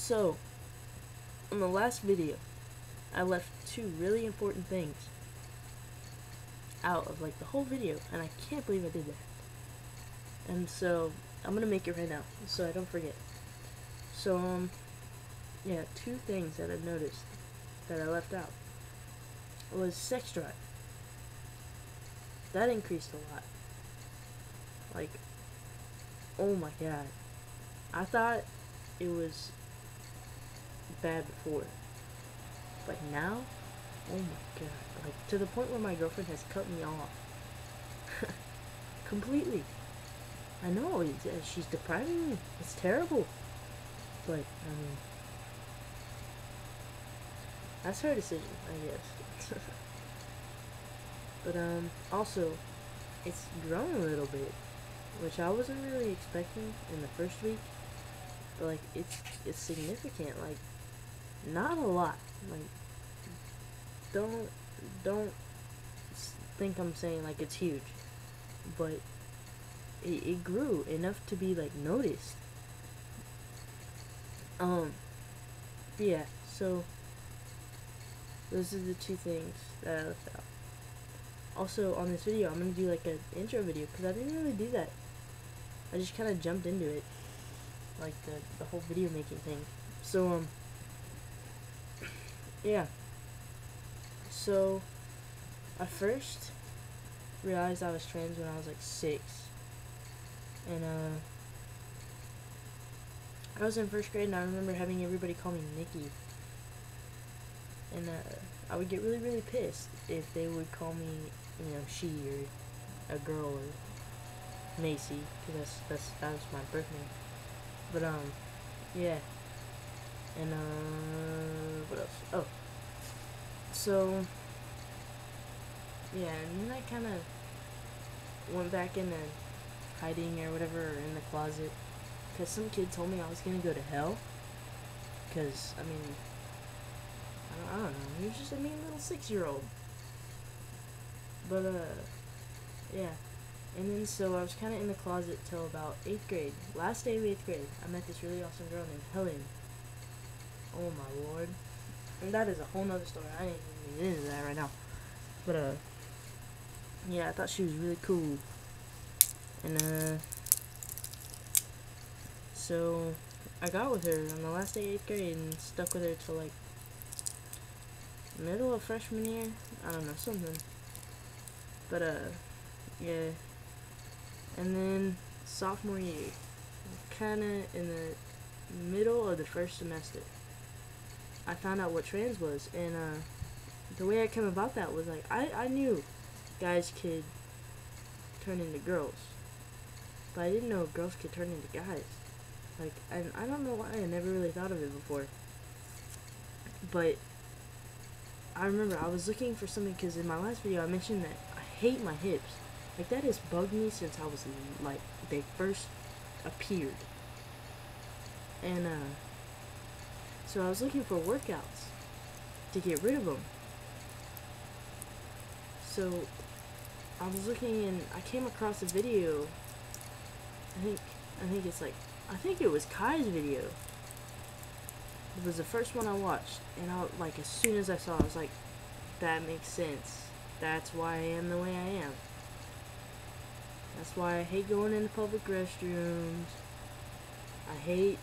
So, in the last video, I left two really important things out of like the whole video, and I can't believe I did that. And so, I'm gonna make it right now, so I don't forget. So, yeah, two things that I've noticed that I left out was sex drive. That increased a lot. Like, oh my god. I thought it was bad before, but now, oh my god. Like, to the point where my girlfriend has cut me off. Completely. I know, she's depriving me. It's terrible. But, I mean, that's her decision, I guess. But, also, it's grown a little bit, which I wasn't really expecting in the first week. But, like, it's significant. Like, not a lot. Like, don't think I'm saying, like, it's huge. But it grew enough to be, like, noticed. Yeah, so those are the two things that I left out. Also, on this video, I'm gonna do, like, an intro video, because I didn't really do that. I just kind of jumped into it, like, the whole video making thing. So, yeah. So, I first realized I was trans when I was, like, 6. And, I was in 1st grade, and I remember having everybody call me Nikki. And, I would get really, really pissed if they would call me, you know, she, or a girl, or Macy, because that was my birth name. But, yeah. And, what else? Oh. So, yeah, and then I kind of went back into hiding or whatever, or in the closet, because some kid told me I was going to go to hell, because, I mean, I don't know, he was just a mean little 6-year-old, but, yeah, and then, so I was kind of in the closet till about 8th grade, last day of 8th grade, I met this really awesome girl named Helen. Oh my lord, and that is a whole nother story, I ain't even into that right now, but, yeah, I thought she was really cool, and, so I got with her on the last day of 8th grade and stuck with her till, like, middle of freshman year, I don't know, something, but, yeah, and then sophomore year, kinda in the middle of the first semester, I found out what trans was, and, the way I came about that was, like, I knew guys could turn into girls, but I didn't know girls could turn into guys. Like, and I don't know why I never really thought of it before, but I remember I was looking for something, because in my last video I mentioned that I hate my hips. Like, that has bugged me since I was, like, they first appeared. And, so I was looking for workouts to get rid of them. So I was looking, and I came across a video, I think it was Kai's video. It was the first one I watched, and like, as soon as I saw it, I was like, that makes sense. That's why I am the way I am. That's why I hate going into public restrooms. I hate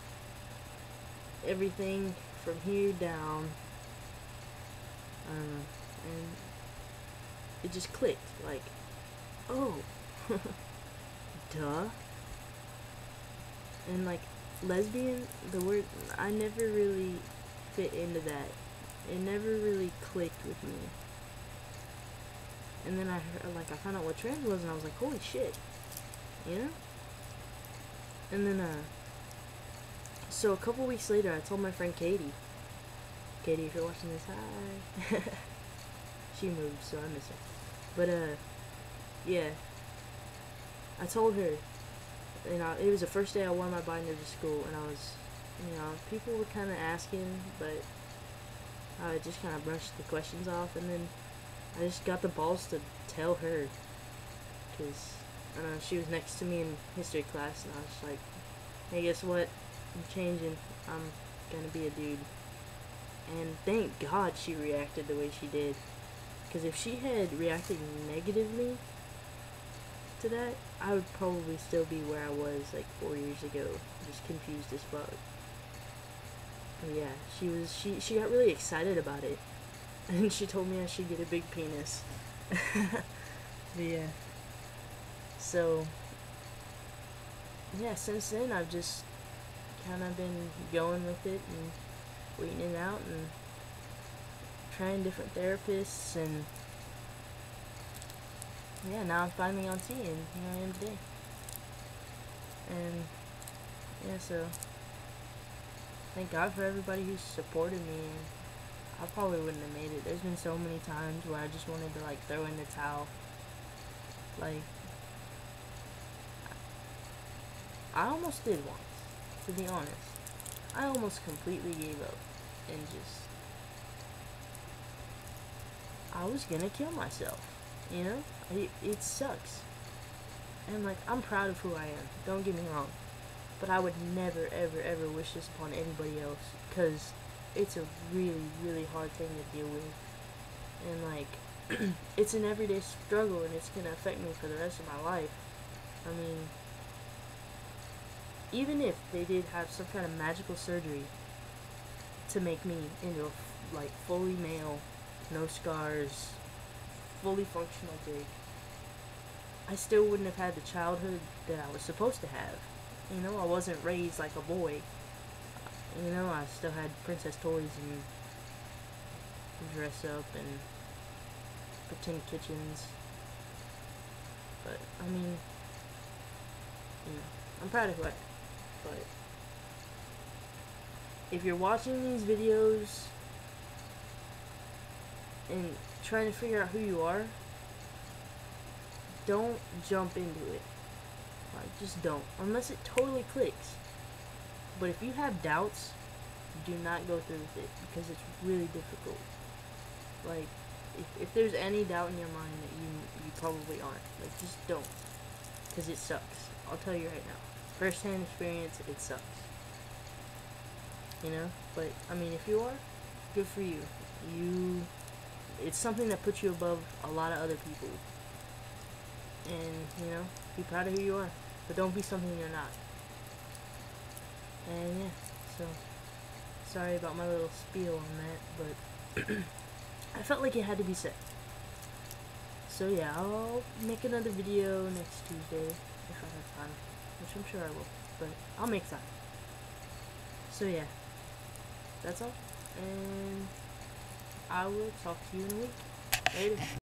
everything from here down. And it just clicked, like, oh, duh. And, like, lesbian, the word, I never really fit into that. It never really clicked with me. And then I found out what trans was, and I was like, holy shit, you know? And then, so a couple weeks later, I told my friend Katie, if you're watching this, hi. She moved, so I miss her. But, yeah, I told her, and it was the first day I wore my binder to school, and I was, you know, people were kind of asking, but I just kind of brushed the questions off, and then I just got the balls to tell her, because, I don't know, she was next to me in history class, and I was like, hey, guess what, I'm changing, I'm gonna be a dude. And thank God she reacted the way she did. Because if she had reacted negatively to that, I would probably still be where I was like 4 years ago, just confused as fuck. But yeah, she got really excited about it, and she told me I should get a big penis. But yeah, so yeah, since then I've just kind of been going with it and waiting it out and trying different therapists, and yeah, now I'm finally on T, and here I am today. And yeah, so thank God for everybody who supported me, and I probably wouldn't have made it. There's been so many times where I just wanted to like throw in the towel. Like, I almost did once, to be honest. I almost completely gave up and just, I was gonna kill myself, you know? It sucks. And like, I'm proud of who I am, don't get me wrong. But I would never, ever, ever wish this upon anybody else, because it's a really, really hard thing to deal with. And like, it's an everyday struggle, and it's gonna affect me for the rest of my life. I mean, even if they did have some kind of magical surgery to make me into a like fully male, no scars, fully functional dick, I still wouldn't have had the childhood that I was supposed to have. You know, I wasn't raised like a boy. You know, I still had princess toys and dress up and pretend kitchens. But I mean, you know, I'm proud of who I am. But if you're watching these videos and trying to figure out who you are, don't jump into it. Like, just don't. Unless it totally clicks. But if you have doubts, do not go through with it, because it's really difficult. Like, if there's any doubt in your mind that you probably aren't, like, just don't. Because it sucks. I'll tell you right now. First-hand experience, it sucks. You know? But, I mean, if you are, good for you. It's something that puts you above a lot of other people. And, you know, be proud of who you are. But don't be something you're not. And, yeah, so, sorry about my little spiel on that, but I felt like it had to be said. So, yeah, I'll make another video next Tuesday, if I have time. Which I'm sure I will, but I'll make time. So yeah, that's all, and I will talk to you in a week. Later.